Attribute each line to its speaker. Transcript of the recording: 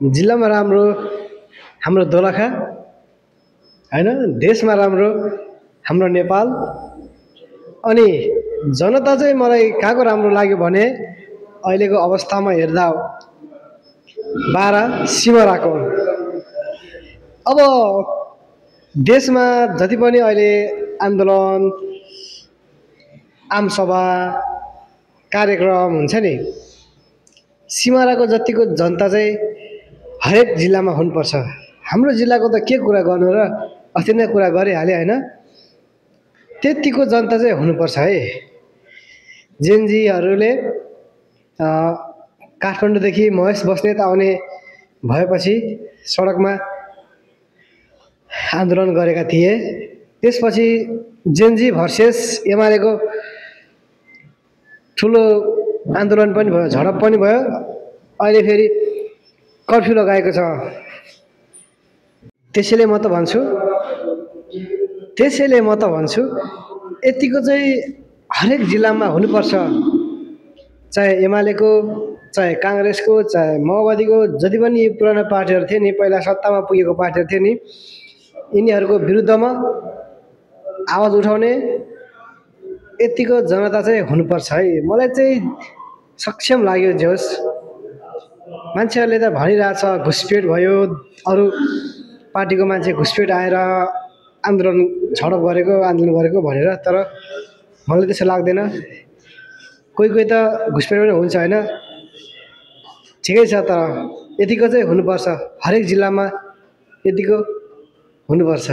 Speaker 1: जिल्लामा राम्रो हाम्रो दोलखा हैन, देशमा राम्रो हाम्रो नेपाल। अनि जनता चाहिँ मलाई कहाँको राम्रो लाग्यो भने अहिलेको अवस्थामा हेर्दा बारा सिमराको। अब देशमा जति पनि अहिले आन्दोलन आमसभा कार्यक्रम हुन्छ नि, सिमराको जतिको जनता चाहिँ हरेक जिल्लामा हुनुपर्छ। हाम्रो जिल्लाको त के कुरा गर्नु र, अस्ति नै कुरा गरिहालेँ होइन। त्यतिको जनता चाहिँ हुनुपर्छ है। जेनजीहरूले काठमाडौँदेखि महेश बस्नेत आउने भएपछि सडकमा आन्दोलन गरेका थिए। त्यसपछि जेनजी भर्सेस एमालेको ठुलो आन्दोलन पनि भयो, झडप पनि भयो। अहिले फेरि कर्फ्यू लगाएको छ। त्यसैले म त भन्छु यतिको चाहिँ हरेक जिल्लामा हुनुपर्छ। चाहे एमालेको, चाहे काङ्ग्रेसको, चाहे माओवादीको, जति पनि पुराना पार्टीहरू थिए नि, पहिला सत्तामा पुगेको पार्टीहरू थिए नि, यिनीहरूको विरुद्धमा आवाज उठाउने यतिको जनता चाहिँ हुनुपर्छ है। मलाई चाहिँ सक्षम लाग्यो। जे होस्, मान्छेहरूले त भनिरहेछ घुसपेट भयो, अरू पार्टीको मान्छे घुसपेट आएर आन्दोलन गरेको भनेर, तर मलाई त्यसो लाग्दैन। कोही त घुसपेट पनि हुन्छ होइन, ठिकै छ। तर यतिको चाहिँ हुनुपर्छ, हरेक जिल्लामा यतिको हुनुपर्छ।